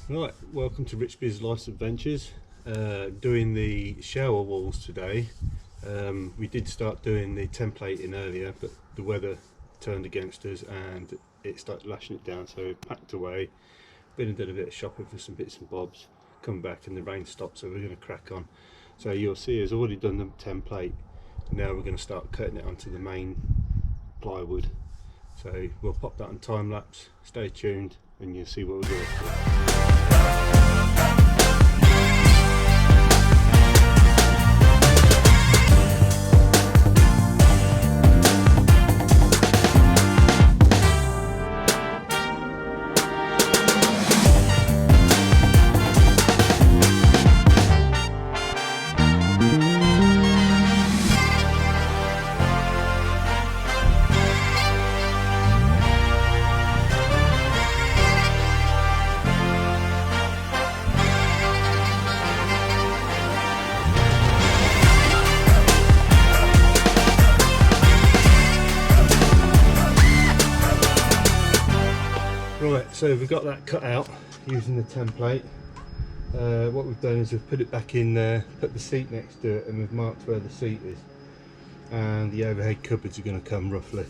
Right, welcome to Rich Biz Life's Adventures. Doing the shower walls today. We did start doing the templating earlier, but the weather turned against us and it started lashing it down, so we packed away. Been and done a bit of shopping for some bits and bobs, come back and the rain stopped, so we're going to crack on. So you'll see us already done the template. Now we're going to start cutting it onto the main plywood. So we'll pop that on time lapse, stay tuned and you'll see what we're doing. Right, so we've got that cut out using the template. What we've done is we've put it back in there, put the seat next to it, and we've marked where the seat is. And the overhead cupboards are going to come roughly.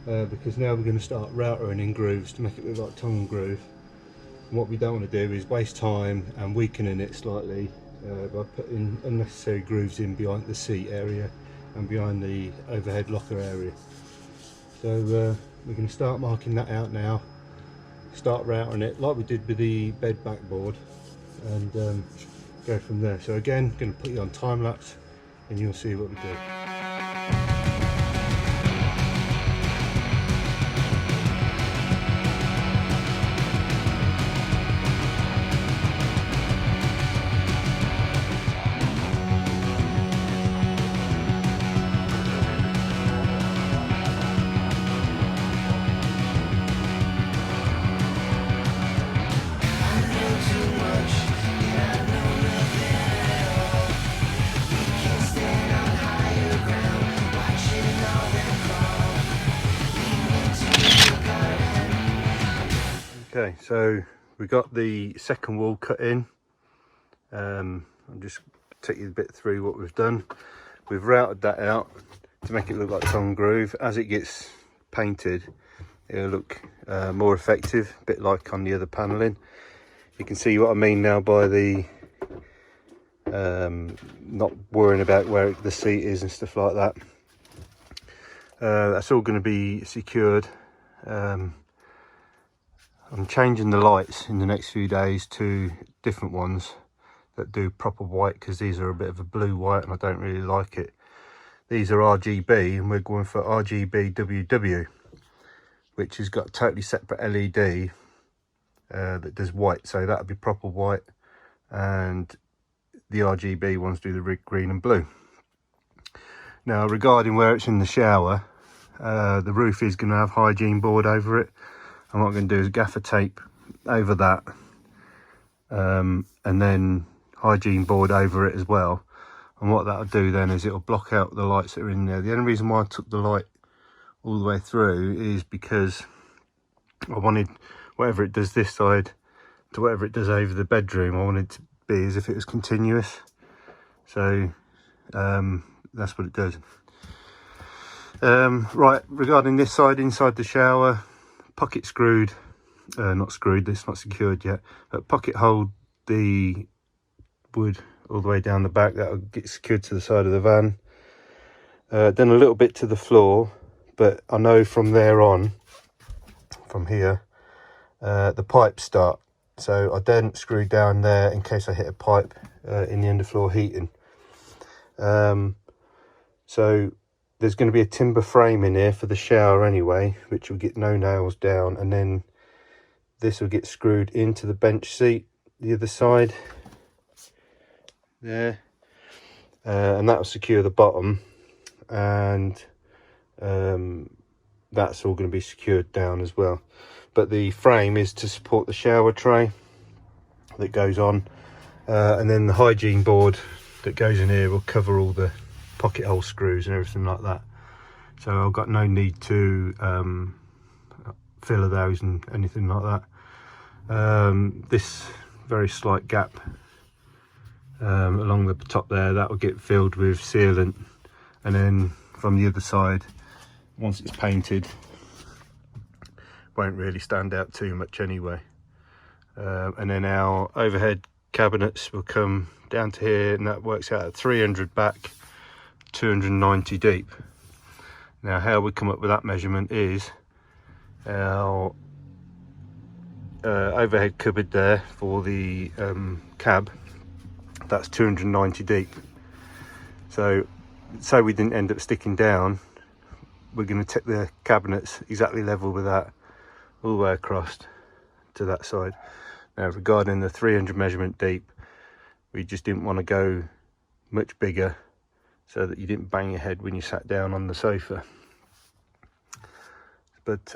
Because now we're going to start routering in grooves to make it look like tongue and groove. And what we don't want to do is waste time and weakening it slightly by putting unnecessary grooves in behind the seat area and behind the overhead locker area. So we're going to start marking that out now. Start routing it like we did with the bed backboard and go from there. So again, going to put you on time lapse and you'll see what we do. Okay, so we got the second wall cut in. I'll just take you a bit through what we've done. We've routed that out to make it look like tongue groove. As it gets painted, it'll look more effective, a bit like on the other panelling. You can see what I mean now by the not worrying about where the seat is and stuff like that. That's all going to be secured. I'm changing the lights in the next few days to different ones that do proper white, because these are a bit of a blue white and I don't really like it. These are RGB and we're going for RGB WW, which has got a totally separate LED that does white, so that'll be proper white, and the RGB ones do the green and blue. Now regarding where it's in the shower, the roof is going to have hygiene board over it. And what I'm going to do is gaffer tape over that and then hygiene board over it as well. And what that'll do then is it'll block out the lights that are in there. The only reason why I took the light all the way through is because I wanted whatever it does this side to whatever it does over the bedroom, I wanted it to be as if it was continuous. So that's what it does. Right, regarding this side, inside the shower, pocket screwed, not screwed, it's not secured yet, but pocket hold the wood all the way down the back. That'll get secured to the side of the van. Then a little bit to the floor, but I know from there on, from here, the pipes start. So I don't screw down there in case I hit a pipe in the underfloor heating. So there's going to be a timber frame in here for the shower anyway, which will get no nails down, and then this will get screwed into the bench seat, the other side there, and that will secure the bottom, and that's all going to be secured down as well. But the frame is to support the shower tray that goes on, and then the hygiene board that goes in here will cover all the pocket hole screws and everything like that. So I've got no need to filler those and anything like that. This very slight gap along the top there, that will get filled with sealant, and then from the other side, once it's painted, won't really stand out too much anyway. And then our overhead cabinets will come down to here, and that works out at 300 back, 290 deep. Now how we come up with that measurement is our overhead cupboard there for the cab, that's 290 deep. So we didn't end up sticking down, we're going to take the cabinets exactly level with that all the way across to that side. Now regarding the 300 measurement deep, we just didn't want to go much bigger so that you didn't bang your head when you sat down on the sofa. But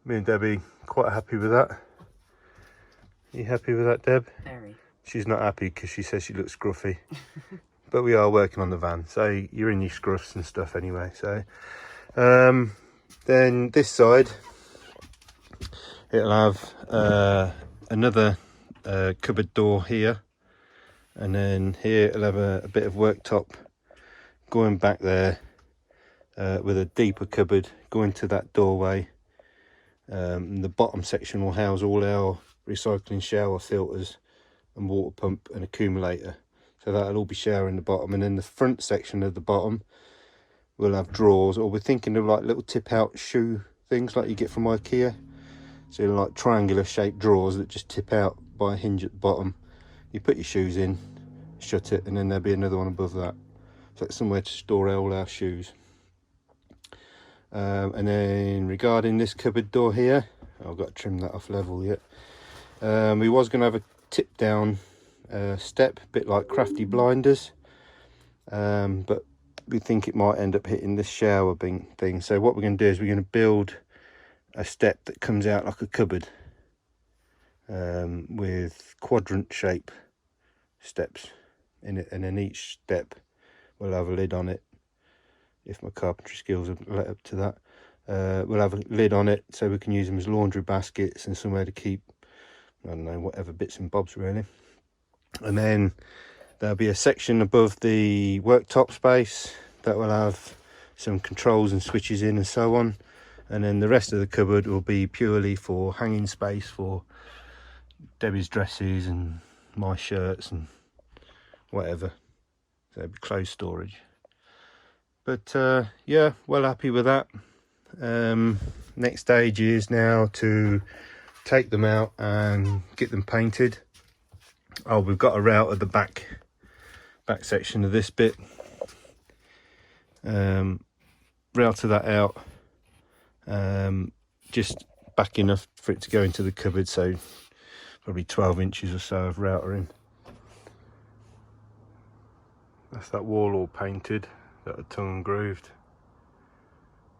me and Debbie quite happy with that. Are you happy with that, Deb? Very. She's not happy because she says she looks scruffy. But we are working on the van, so you're in your scruffs and stuff anyway. So then this side, it'll have another cupboard door here, and then here it'll have a bit of worktop going back there with a deeper cupboard going to that doorway. The bottom section will house all our recycling shower filters and water pump and accumulator, so that'll all be shower in the bottom. And then the front section of the bottom will have drawers, or we're thinking of like little tip out shoe things like you get from IKEA. So like triangular shaped drawers that just tip out by a hinge at the bottom. You put your shoes in, shut it, and then there'll be another one above that. So it's somewhere to store all our shoes. And then regarding this cupboard door here, I've got to trim that off level yet. We was going to have a tip down step, a bit like crafty blinders, but we think it might end up hitting this shower thing. So what we're going to do is we're going to build a step that comes out like a cupboard with quadrant shape steps in it, and then each step will have a lid on it, if my carpentry skills have led up to that. We'll have a lid on it so we can use them as laundry baskets and somewhere to keep, I don't know, whatever bits and bobs really. And then there'll be a section above the worktop space that will have some controls and switches in and so on. And then the rest of the cupboard will be purely for hanging space for Debbie's dresses and my shirts and whatever. So it'll be closed storage. But yeah, well happy with that. Next stage is now to take them out and get them painted. Oh, we've got a route at the back section of this bit. Routed that out, just back enough for it to go into the cupboard, so probably 12 inches or so of router in. That's that wall all painted, that are tongue and grooved.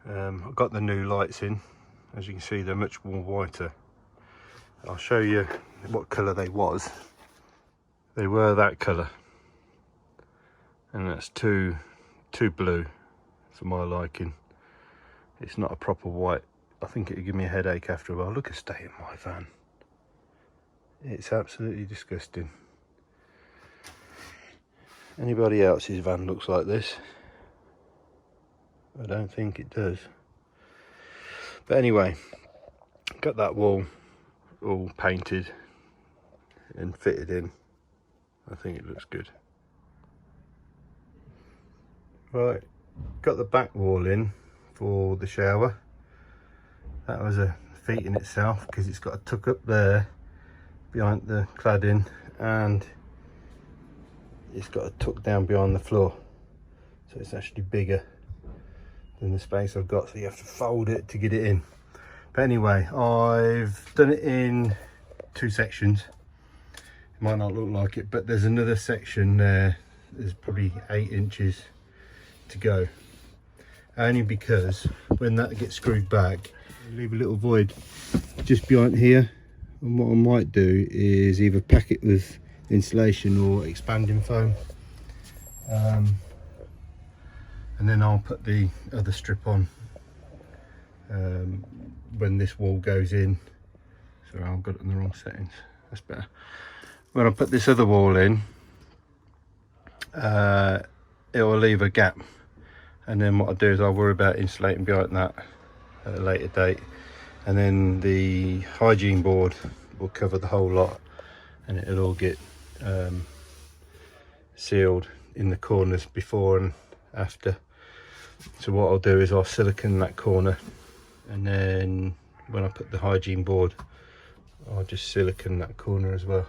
I've got the new lights in. As you can see, they're much more whiter. I'll show you what colour they was. They were that colour, and that's too blue for my liking. It's not a proper white. I think it would give me a headache after a while. Look at the state of my van. It's absolutely disgusting. Anybody else's van looks like this? I don't think it does. But anyway, got that wall all painted and fitted in. I think it looks good. Right, got the back wall in for the shower. That was a feat in itself because it's got a tuck up there behind the cladding, and it's got a tuck down behind the floor, so it's actually bigger than the space I've got, so you have to fold it to get it in. But anyway, I've done it in 2 sections. It might not look like it, but there's another section there. There's probably 8 inches to go, only because when that gets screwed back, leave a little void just behind here, and what I might do is either pack it with insulation or expanding foam, and then I'll put the other strip on when this wall goes in, Sorry, I've got it in the wrong settings. That's better. When I put this other wall in, it will leave a gap, and then what I'll do is I'll worry about insulating behind that at a later date, and then the hygiene board will cover the whole lot, and it'll all get sealed in the corners before and after. So what I'll do is I'll silicone that corner, and then when I put the hygiene board, I'll just silicone that corner as well,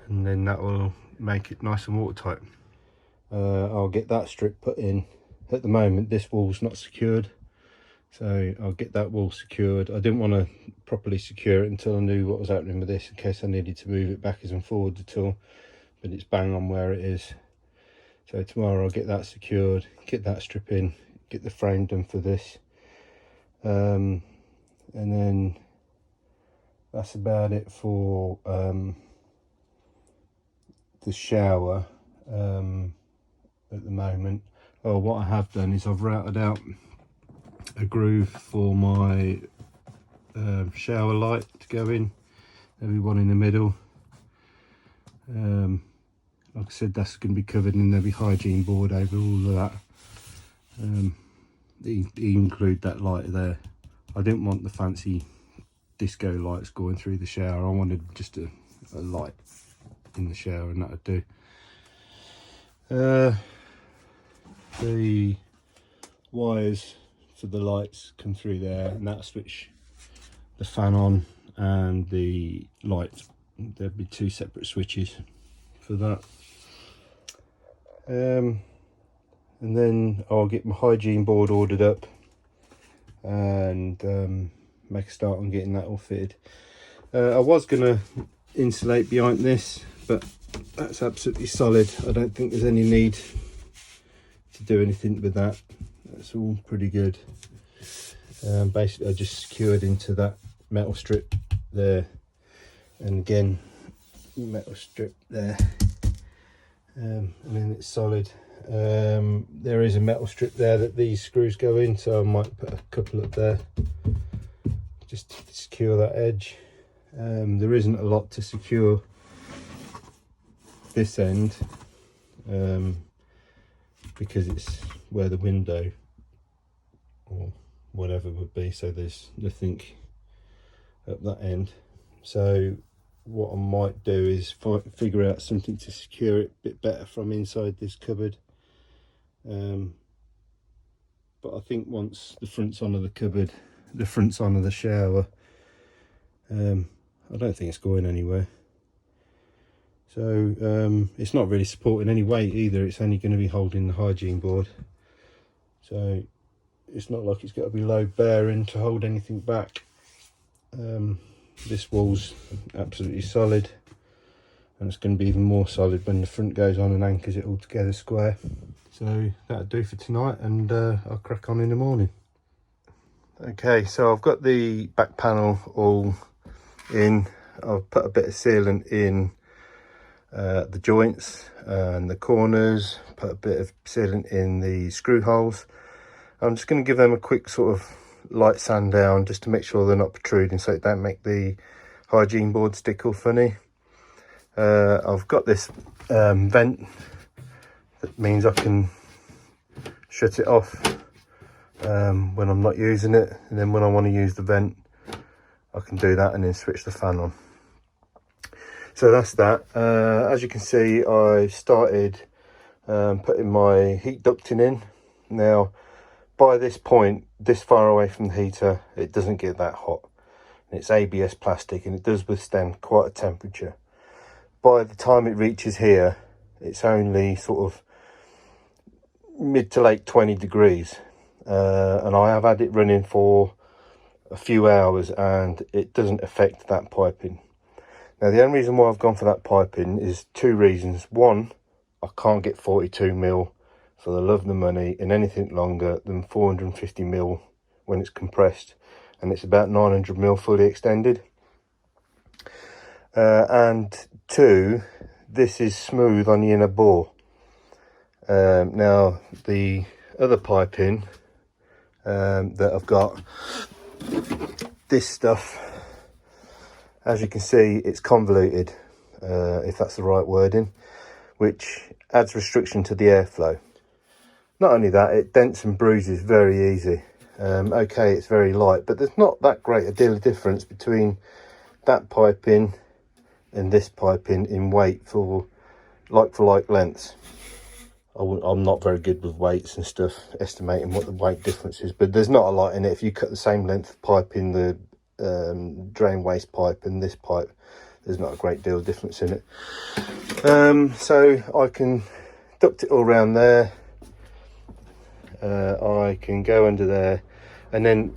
and then that will make it nice and watertight. I'll get that strip put in. At the moment this wall's not secured, so I'll get that wall secured. I didn't want to properly secure it until I knew what was happening with this, in case I needed to move it backwards and forwards at all, but it's bang on where it is. So tomorrow I'll get that secured, get that strip in, get the frame done for this, and then that's about it for the shower at the moment. Oh, what I have done is I've routed out a groove for my shower light to go in. There'll be one in the middle. Like I said, that's going to be covered, and there'll be hygiene board over all of that. Include that light there. I didn't want the fancy disco lights going through the shower. I wanted just a light in the shower, and that would do. The wires for the lights come through there, and that switch the fan on and the light. There'll be two separate switches for that. And then I'll get my hygiene board ordered up and make a start on getting that all fitted. I was going to insulate behind this, but that's absolutely solid. I don't think there's any need to do anything with that. That's all pretty good. Basically I just secured into that metal strip there, and again metal strip there, and then it's solid. There is a metal strip there that these screws go in, so I might put a couple up there just to secure that edge. There isn't a lot to secure this end, because it's where the window or whatever would be, so there's nothing up that end. So what I might do is figure out something to secure it a bit better from inside this cupboard. But I think once the front's onto the cupboard, the front's onto the shower, I don't think it's going anywhere. So it's not really supporting any weight either, it's only going to be holding the hygiene board. So it's not like it's got to be load bearing to hold anything back. This wall's absolutely solid, and it's going to be even more solid when the front goes on and anchors it all together square. So that'll do for tonight, and I'll crack on in the morning. Okay, so I've got the back panel all in. I've put a bit of sealant in the joints and the corners, put a bit of sealant in the screw holes. I'm just going to give them a quick sort of light sand down just to make sure they're not protruding, so it don't make the hygiene board stick all funny. I've got this vent that means I can shut it off when I'm not using it, and then when I want to use the vent I can do that and then switch the fan on. So that's that. As you can see, I started putting my heat ducting in. Now by this point, this far away from the heater, it doesn't get that hot. It's ABS plastic and it does withstand quite a temperature. By the time it reaches here, it's only sort of mid to late 20 degrees, and I have had it running for a few hours and it doesn't affect that piping. Now the only reason why I've gone for that piping is two reasons. One, I can't get 42mm for the love of the money in anything longer than 450mm when it's compressed, and it's about 900mm fully extended. And two, this is smooth on the inner bore. Now the other piping that I've got, this stuff As you can see, it's convoluted, if that's the right wording, which adds restriction to the airflow. Not only that, it dents and bruises very easy. Okay, it's very light, but there's not that great a deal of difference between that piping and this piping in weight for like lengths. I'm not very good with weights and stuff, estimating what the weight difference is, but there's not a lot in it. If you cut the same length of pipe in the drain waste pipe and this pipe, there's not a great deal of difference in it. So I can duct it all around there. I can go under there, and then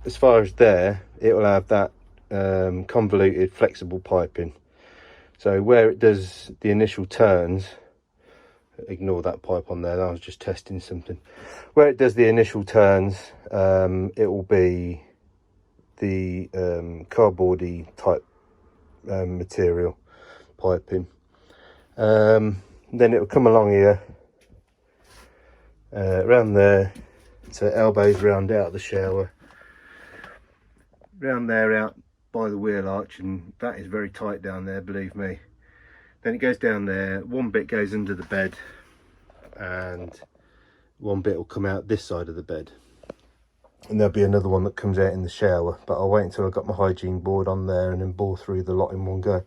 as far as there, it will have that convoluted flexible piping. So where it does the initial turns, ignore that pipe on there, I was just testing something. Where it does the initial turns, it will be the cardboardy type material piping. Then it will come along here, around there, so elbows round out of the shower, round there out by the wheel arch, and that is very tight down there, believe me. Then it goes down there, one bit goes under the bed, and one bit will come out this side of the bed, and there'll be another one that comes out in the shower, but I'll wait until I've got my hygiene board on there and then bore through the lot in one go.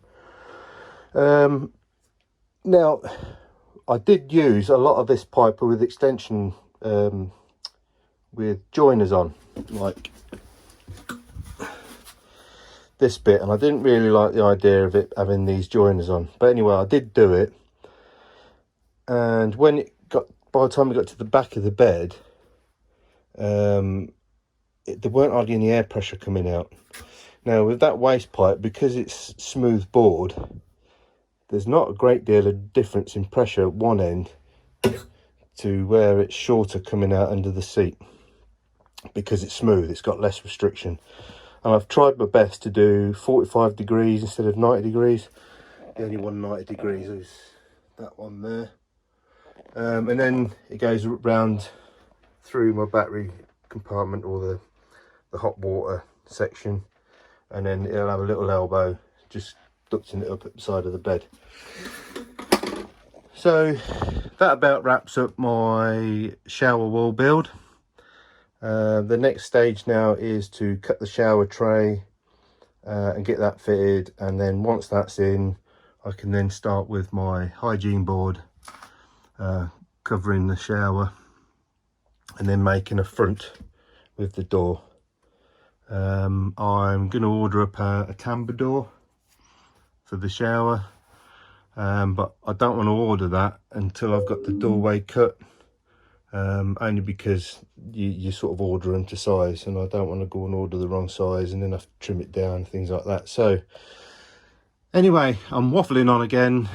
Now, I did use a lot of this pipe with extension, with joiners on, like this bit, and I didn't really like the idea of it having these joiners on, but anyway, I did do it. And when it got, by the time it got to the back of the bed, there weren't hardly any air pressure coming out. Now with that waste pipe, because it's smooth bored, there's not a great deal of difference in pressure at one end to where it's shorter coming out under the seat. Because it's smooth, it's got less restriction. And I've tried my best to do 45 degrees instead of 90 degrees. The only one 90 degrees is that one there. And then it goes round through my battery compartment, or the hot water section, and then it'll have a little elbow just ducting it up at the side of the bed. So that about wraps up my shower wall build. The next stage now is to cut the shower tray and get that fitted, and then once that's in, I can then start with my hygiene board, covering the shower, and then making a front with the door. I'm going to order up a tambour door for the shower, but I don't want to order that until I've got the doorway cut. Only because you sort of order them to size, and I don't want to go and order the wrong size and then have to trim it down, things like that. So anyway, I'm waffling on again.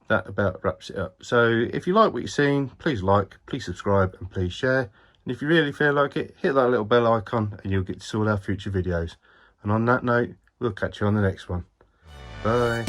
That about wraps it up. So if you like what you've seen, please like, please subscribe, and please share. And if you really feel like it, hit that little bell icon and you'll get to see all our future videos. And on that note, we'll catch you on the next one. Bye.